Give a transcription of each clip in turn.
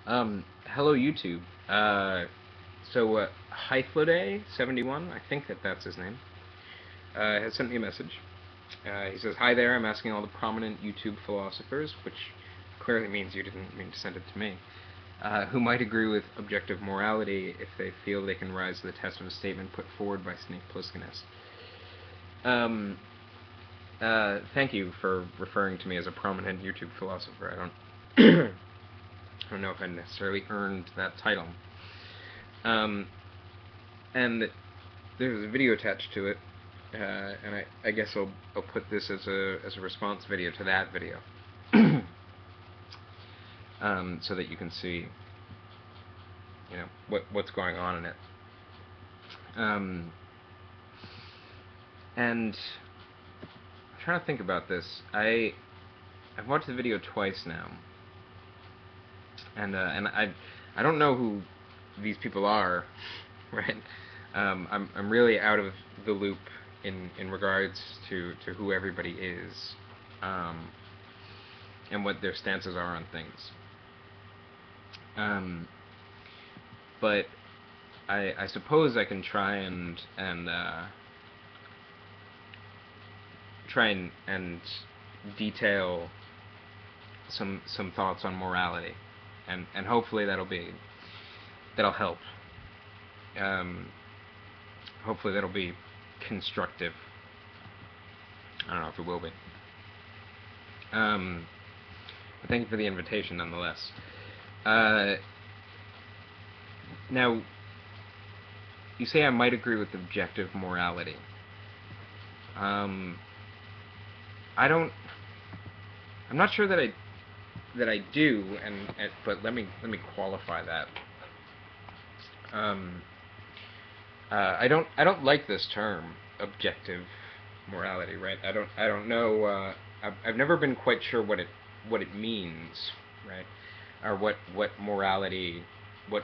Hello YouTube. So Hyfloday71, I think that's his name, has sent me a message. He says, "Hi there. I'm asking all the prominent YouTube philosophers, which clearly means you didn't mean to send it to me, who might agree with objective morality if they feel they can rise to the test of a statement put forward by Snake Plisskenus." Um, Thank you for referring to me as a prominent YouTube philosopher. I don't know if I necessarily earned that title. Um, and there's a video attached to it, and I guess I'll put this as a response video to that video, so that you can see, what's going on in it. And I'm trying to think about this. I've watched the video twice now, and I don't know who these people are, right? I'm really out of the loop in regards to who everybody is, um, and what their stances are on things. Um, but I suppose I can try and detail some thoughts on morality, and hopefully that'll help. Um, Hopefully that'll be constructive. I don't know if it will be. But thank you for the invitation, nonetheless. Now, you say I might agree with objective morality. I don't. I'm not sure that I do, but let me qualify that. Um, I don't like this term, objective morality, right? I don't know. I've never been quite sure what it means, right? Or what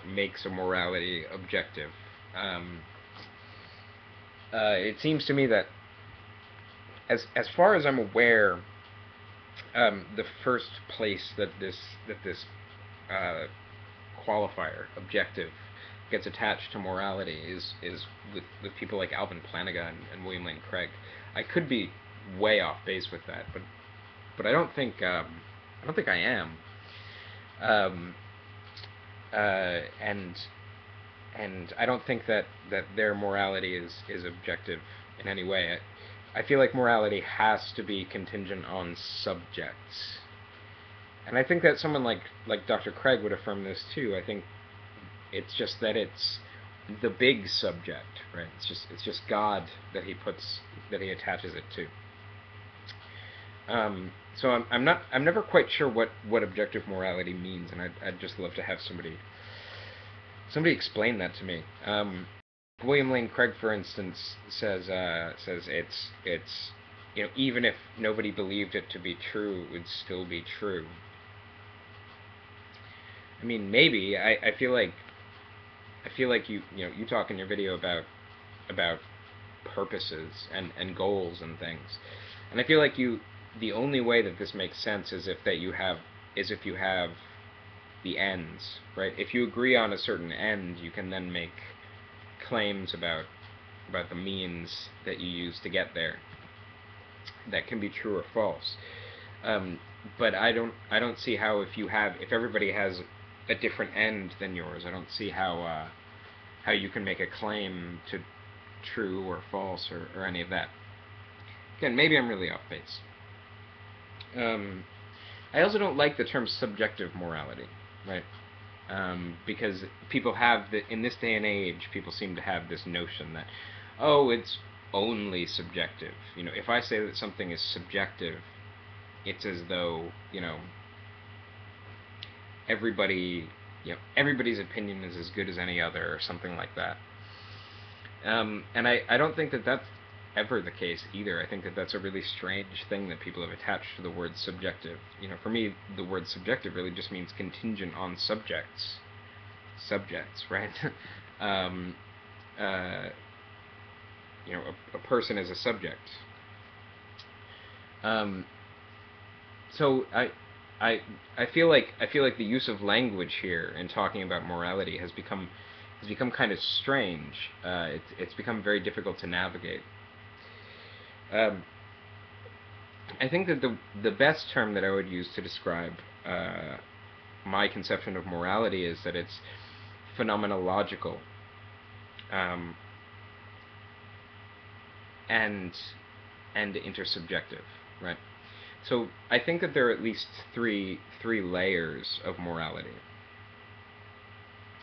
makes a morality objective. Um, it seems to me that, as far as I'm aware, the first place that this uh, qualifier, objective, gets attached to morality is with people like Alvin Plantinga and William Lane Craig. I could be way off base with that, but I don't think I am. Um, and I don't think that their morality is objective in any way. I feel like morality has to be contingent on subjects, and I think that someone like Dr. Craig would affirm this too. I think it's just that it's the big subject, right? It's just God that he attaches it to. So I'm never quite sure what objective morality means, and I'd just love to have somebody explain that to me. William Lane Craig, for instance, says it's even if nobody believed it to be true, it would still be true. I mean, maybe I feel like you talk in your video about purposes and goals and things, and I feel like the only way that this makes sense is if you have the ends, right? If you agree on a certain end, you can then make claims about the means that you use to get there that can be true or false. Um, but I don't see how, if everybody has a different end than yours, I don't see how you can make a claim to true or false or any of that. Again, maybe I'm really off base. Um, I also don't like the term subjective morality, right? Because in this day and age, people seem to have this notion that, oh, it's only subjective. If I say that something is subjective, it's as though everybody, everybody's opinion is as good as any other, or something like that. And I don't think that that's ever the case either. I think that that's a really strange thing that people have attached to the word subjective. For me, the word subjective really just means contingent on subjects. Subjects, right? um, uh, a person is a subject. Um, so I feel like the use of language here in talking about morality has become kind of strange. It's become very difficult to navigate. Um, I think that the best term that I would use to describe my conception of morality is that it's phenomenological, um, and intersubjective, right? So I think that there are at least three layers of morality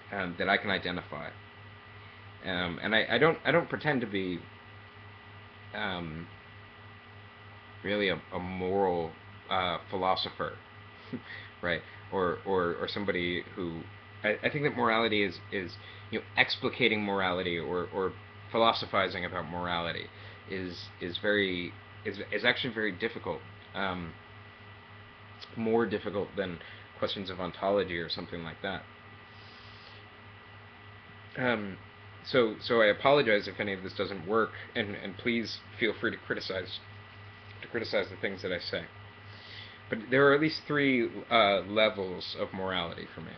that I can identify, and I don't pretend to be um, really a moral philosopher, right? Or somebody who I think that morality is explicating morality or philosophizing about morality is very is actually very difficult. Um, More difficult than questions of ontology or something like that. Um, so I apologize if any of this doesn't work, and please feel free to criticize the things that I say. But there are at least three levels of morality for me.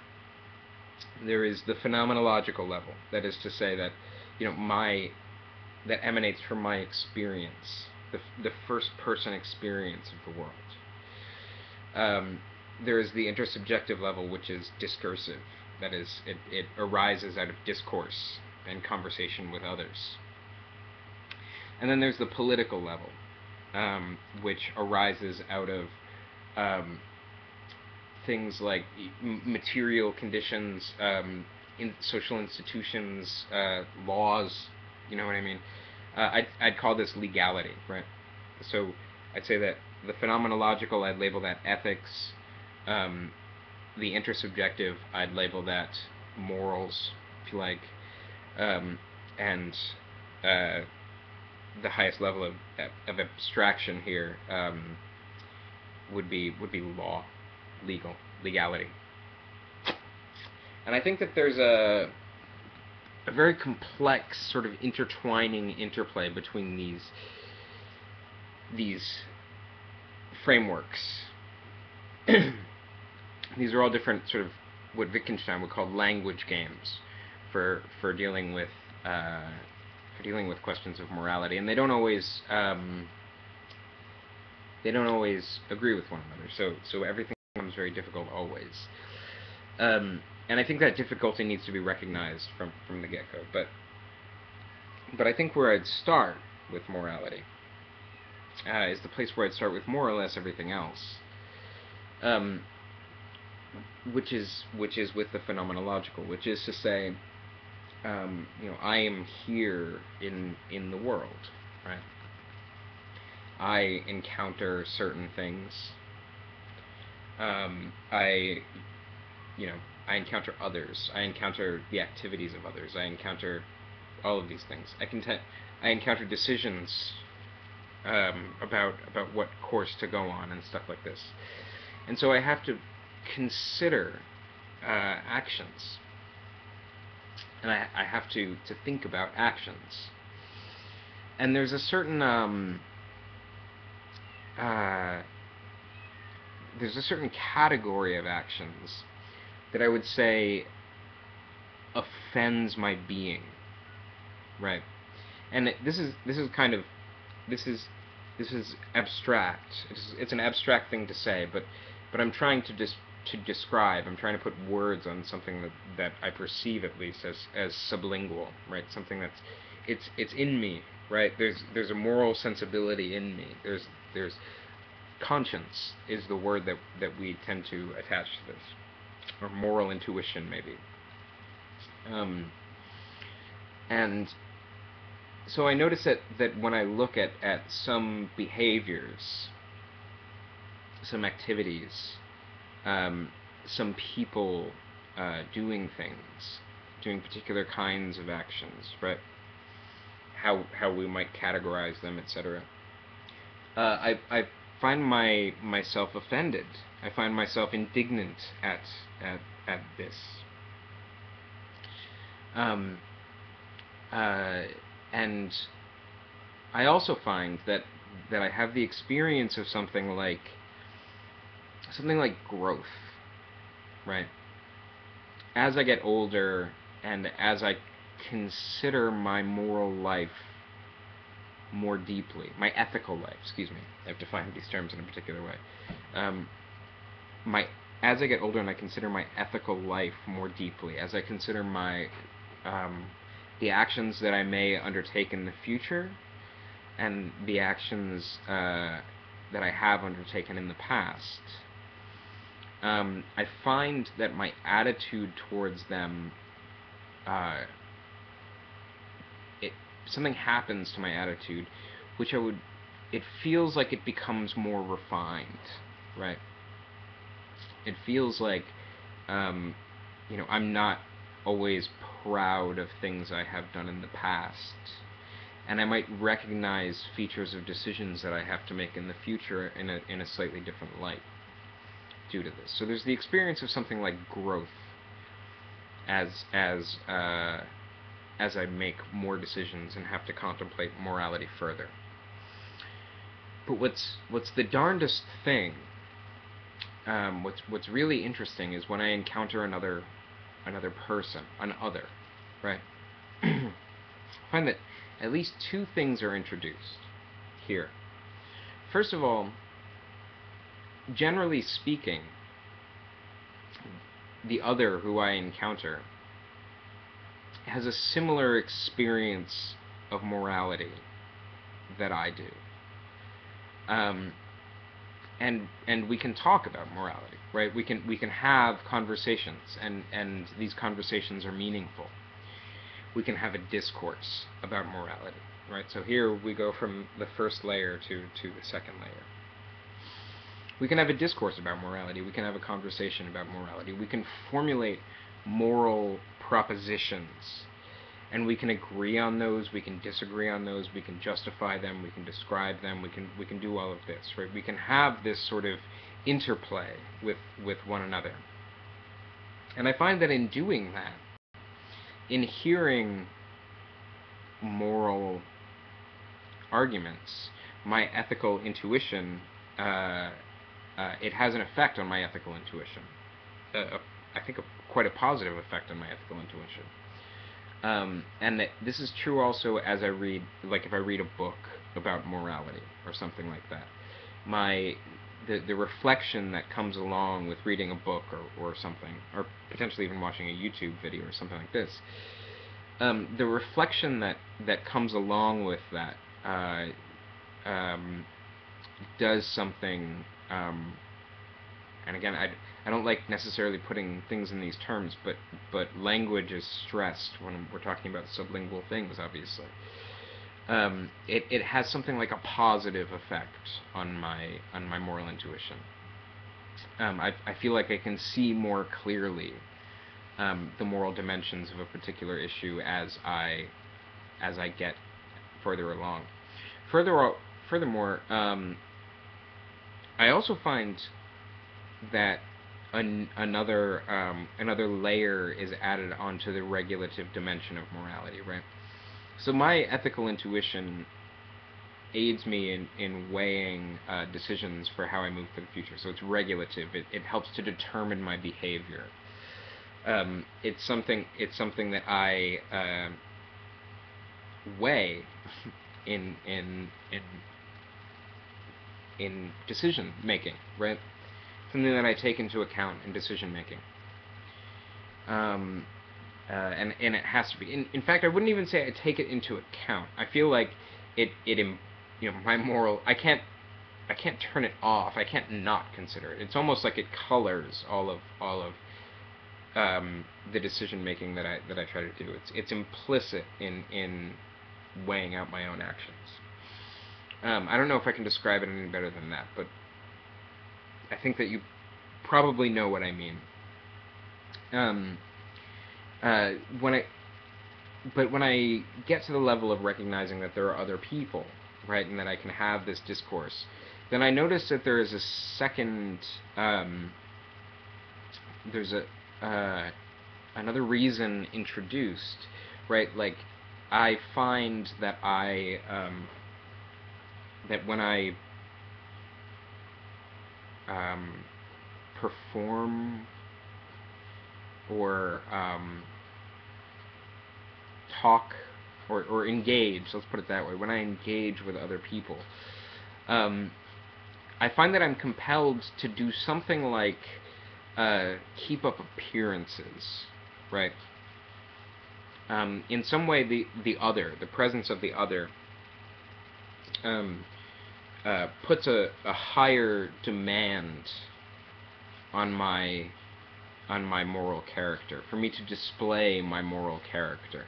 There is the phenomenological level, that is to say that my that emanates from my experience, the first person experience of the world. Um, there is the intersubjective level, which is discursive. That is, it arises out of discourse and conversation with others. And then there's the political level, which arises out of um, things like material conditions, in social institutions, laws. You know what I mean? I'd call this legality, right? So I'd say that the phenomenological, I'd label that ethics. Um, the intersubjective, I'd label that morals, if you like. Um, and the highest level of abstraction here would be law, legality. And I think that there's a very complex sort of intertwining interplay between these frameworks. These are all different sort of what Wittgenstein would call language games for dealing with questions of morality, and they don't always agree with one another. So everything becomes very difficult always. And I think that difficulty needs to be recognized from the get-go. But I think where I'd start with morality is the place where I'd start with more or less everything else, which is with the phenomenological, which is to say, I am here in the world, right? I encounter certain things. I I encounter others. I encounter the activities of others. I encounter all of these things. I encounter decisions about what course to go on and stuff like this. And so I have to consider actions, and I have to think about actions. And there's a certain category of actions that I would say offends my being, right? And this is abstract. It's an abstract thing to say, but I'm trying to describe. I'm trying to put words on something that I perceive at least as sublingual, right? Something that's it's in me, right? There's a moral sensibility in me. There's conscience is the word that we tend to attach to this, or moral intuition maybe. And so I notice that when I look at some behaviors, some activities, some people doing things, doing particular kinds of actions, right? How we might categorize them, etc. I find myself offended. I find myself indignant at this. And I also find that I have the experience of something like something like growth, right? As I get older and as I consider my moral life more deeply, my ethical life, excuse me, I've defined these terms in a particular way. My As I get older and I consider my ethical life more deeply, as I consider my the actions that I may undertake in the future and the actions that I have undertaken in the past, I find that my attitude towards them, something happens to my attitude, which it feels like it becomes more refined, right? It feels like, I'm not always proud of things I have done in the past, and I might recognize features of decisions that I have to make in the future in a slightly different light due to this. So there's the experience of something like growth as I make more decisions and have to contemplate morality further. But what's the darndest thing? What's really interesting is when I encounter another person, right? I find that at least two things are introduced here. First of all, generally speaking, the other who I encounter has a similar experience of morality that I do. And we can talk about morality, right? We can have conversations, and these conversations are meaningful. We can have a discourse about morality, right? So here we go from the first layer to the second layer. We can have a discourse about morality. We can have a conversation about morality. We can formulate moral propositions, and we can agree on those. We can disagree on those. We can justify them. We can describe them. We can do all of this, right? We can have this sort of interplay with one another. And I find that in doing that, in hearing moral arguments, my ethical intuition, it has an effect on my ethical intuition. I think quite a positive effect on my ethical intuition. And that this is true also as I read, like if I read a book about morality or something like that. The reflection that comes along with reading a book or something, or potentially even watching a YouTube video or something like this, the reflection that comes along with that does something. And again, I don't like necessarily putting things in these terms, but language is stressed when we're talking about sublingual things, obviously. It has something like a positive effect on my moral intuition. I feel like I can see more clearly the moral dimensions of a particular issue as I get further along. Furthermore, I also find that another layer is added onto the regulative dimension of morality, right? So my ethical intuition aids me in weighing decisions for how I move for the future. So it's regulative. It helps to determine my behavior. It's something that I weigh in decision making, right? Something that I take into account in decision making. And it has to be. In fact, I wouldn't even say I take it into account. I feel like my moral. I can't turn it off. I can't not consider it. It's almost like it colors all of the decision making that I try to do. It's implicit in weighing out my own actions. I don't know if I can describe it any better than that, but I think that you probably know what I mean. When I get to the level of recognizing that there are other people, right, and that I can have this discourse, then I notice that there is a second, there's another reason introduced, right? Like, I find that that when I perform or talk or engage, let's put it that way, when I engage with other people, I find that I'm compelled to do something like keep up appearances, right? In some way, the other, the presence of the other, puts a higher demand on my moral character, for me to display my moral character.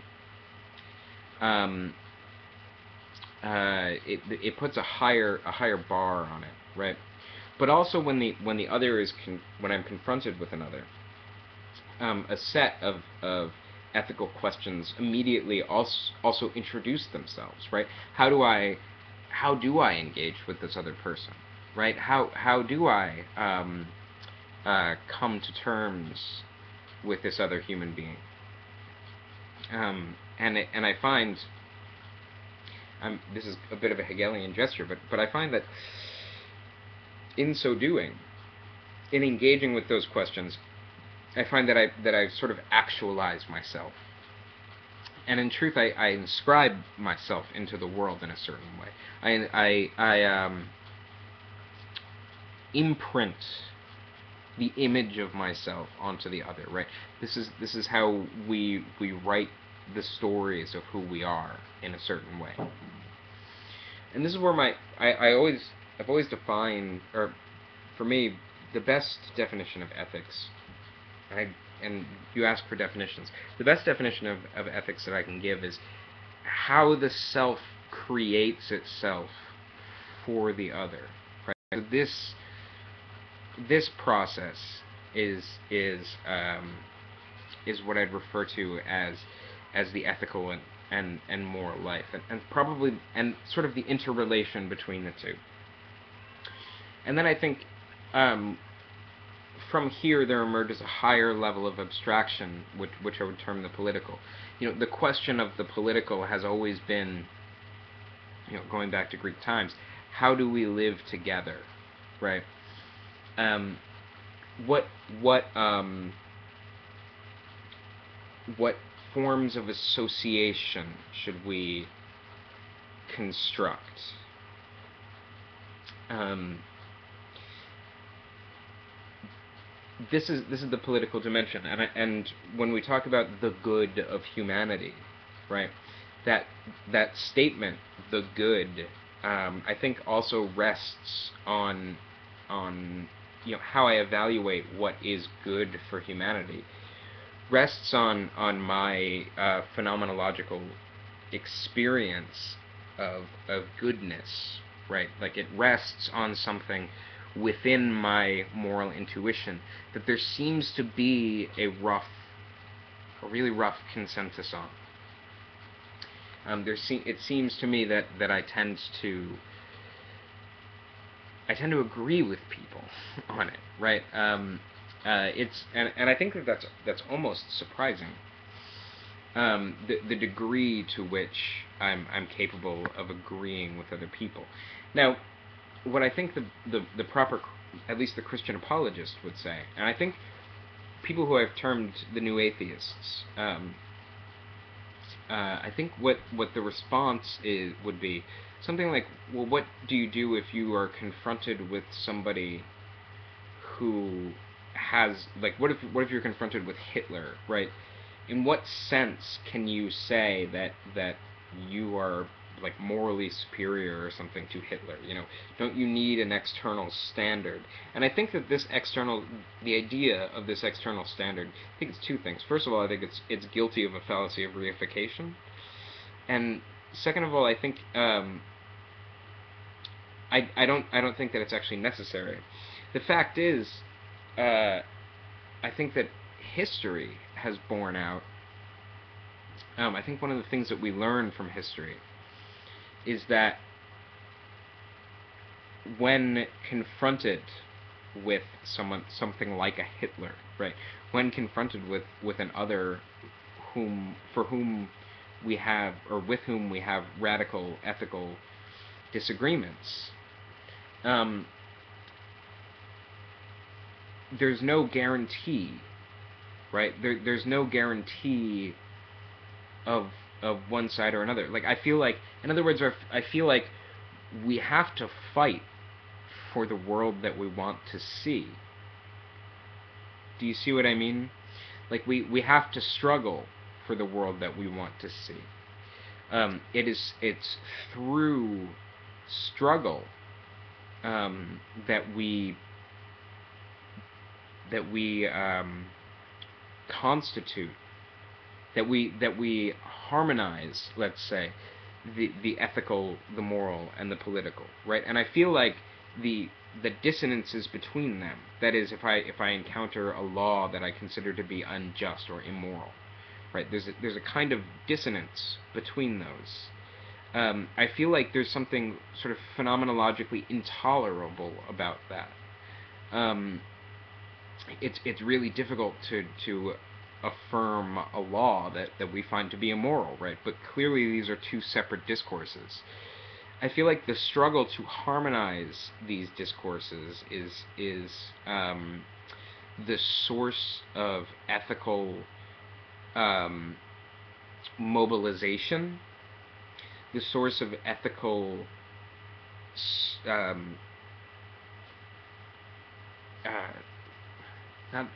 It puts a higher bar on it, right? But also when the other is when I'm confronted with another, a set of ethical questions immediately also introduce themselves, right? How do I engage with this other person, right? How do I come to terms with this other human being? And I find, this is a bit of a Hegelian gesture, but I find that in so doing, in engaging with those questions, I find that I sort of actualize myself. And in truth, I inscribe myself into the world in a certain way. I imprint the image of myself onto the other, right? This is how we write the stories of who we are in a certain way. And this is where I've always defined, or for me, the best definition of ethics, and you ask for definitions, the best definition of ethics that I can give is how the self creates itself for the other, right? So this process is what I'd refer to as the ethical and moral life, and probably sort of the interrelation between the two. And then I think from here there emerges a higher level of abstraction, which I would term the political. The question of the political has always been, going back to Greek times, how do we live together, right? What forms of association should we construct? This is the political dimension, and when we talk about the good of humanity, right? That statement, the good, I think also rests on how I evaluate what is good for humanity. Rests on my phenomenological experience of goodness, right? Like it rests on something within my moral intuition that there seems to be a really rough consensus on. It seems to me that I tend to agree with people on it, right? It's and I think that's almost surprising. The degree to which I'm capable of agreeing with other people. Now, what I think the proper, at least the Christian apologist would say, and I think people who I've termed the new atheists, I think what the response would be something like, well, what do you do if you are confronted with somebody who has, like, what if you're confronted with Hitler, right? In what sense can you say that you are like morally superior or something to Hitler? Don't you need an external standard? And I think that the idea of this external standard, I think it's two things. First of all, I think it's guilty of a fallacy of reification, and second of all, I think I don't think that it's actually necessary. The fact is, I think that history has borne out. I think one of the things that we learn from history is that when confronted with something like a Hitler, right? When confronted with an other with whom we have radical ethical disagreements, there's no guarantee, right? There's no guarantee of one side or another. Like, I feel like, in other words, I feel like we have to fight for the world that we want to see. Do you see what I mean? Like, we have to struggle for the world that we want to see. It's through struggle that we constitute, that we harmonize, let's say, the ethical, the moral, and the political, right? And I feel like the dissonances between them, that is, if I encounter a law that I consider to be unjust or immoral, right? There's a kind of dissonance between those. I feel like there's something sort of phenomenologically intolerable about that. It's really difficult to affirm a law that we find to be immoral, right? But clearly these are two separate discourses. I feel like the struggle to harmonize these discourses is the source of ethical mobilization, the source of ethical not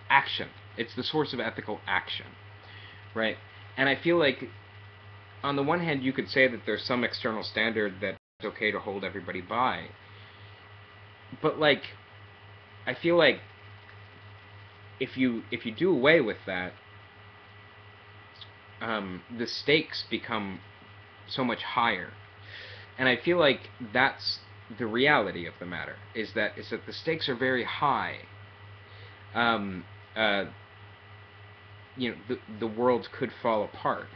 action. It's the source of ethical action, right? And I feel like, on the one hand, you could say that there's some external standard that it's okay to hold everybody by, but like, I feel like if you do away with that, the stakes become so much higher, and I feel like that's the reality of the matter. Is that the stakes are very high. The world could fall apart,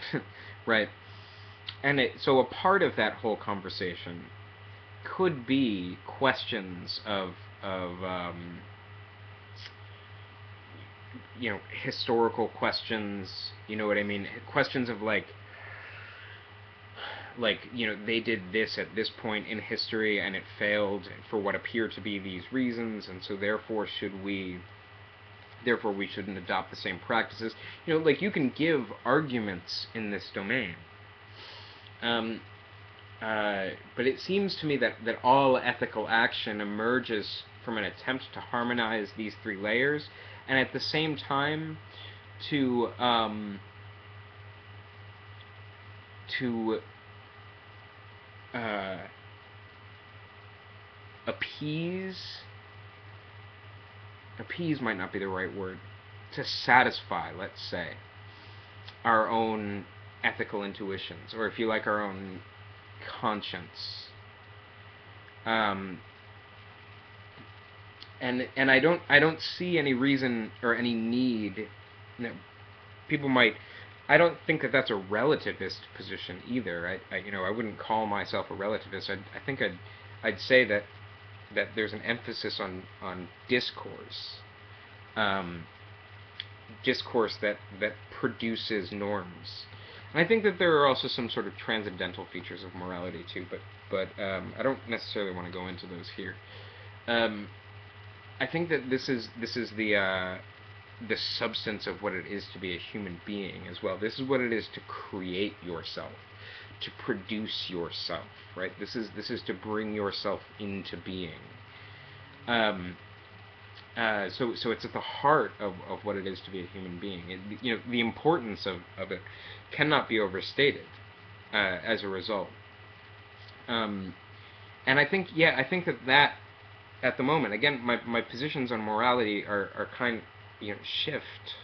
right? And so a part of that whole conversation could be questions of historical questions. You know what I mean? Questions of like they did this at this point in history and it failed for what appear to be these reasons, and so therefore we shouldn't adopt the same practices. Like, you can give arguments in this domain. But it seems to me that all ethical action emerges from an attempt to harmonize these three layers, and at the same time to appease might not be the right word, to satisfy, let's say, our own ethical intuitions, or if you like, our own conscience. And I don't see any reason or any need. People might. I don't think that that's a relativist position either. I wouldn't call myself a relativist. I think I'd say that there's an emphasis on discourse. Discourse that produces norms. And I think that there are also some sort of transcendental features of morality too, but I don't necessarily want to go into those here. I think that this is the substance of what it is to be a human being as well. This is what it is to create yourself, to produce yourself, right? This is to bring yourself into being. So it's at the heart of what it is to be a human being. The importance of it cannot be overstated as a result. And I think that at the moment, again, my positions on morality are kind shift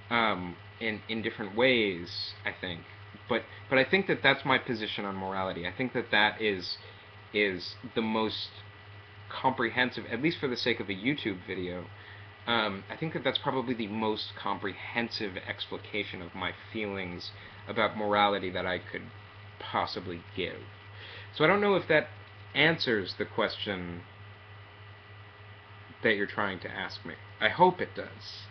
in different ways, I think. But I think that that's my position on morality. I think that is the most comprehensive, at least for the sake of a YouTube video. I think that that's probably the most comprehensive explication of my feelings about morality that I could possibly give. So I don't know if that answers the question that you're trying to ask me. I hope it does.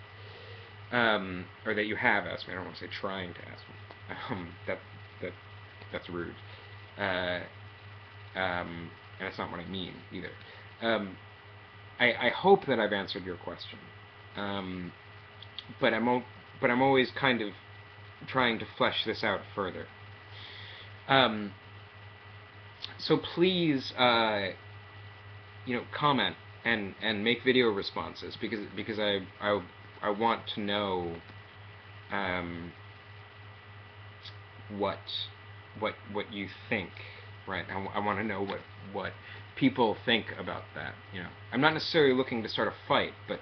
Or that you have asked me. I don't want to say trying to ask me. That's rude. And that's not what I mean either. I hope that I've answered your question. But but I'm always kind of trying to flesh this out further. Um, so please, comment and make video responses, because I want to know um, what what you think, right? I want to know what people think about that. I'm not necessarily looking to start a fight, but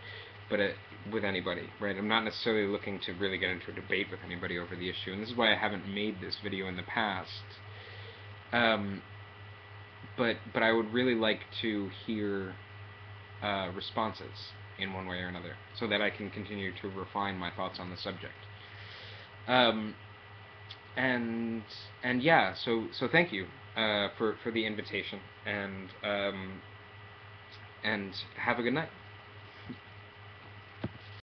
with anybody, right? I'm not necessarily looking to really get into a debate with anybody over the issue, and this is why I haven't made this video in the past. But I would really like to hear responses in one way or another, so that I can continue to refine my thoughts on the subject. Um, and yeah, so thank you for the invitation, and have a good night.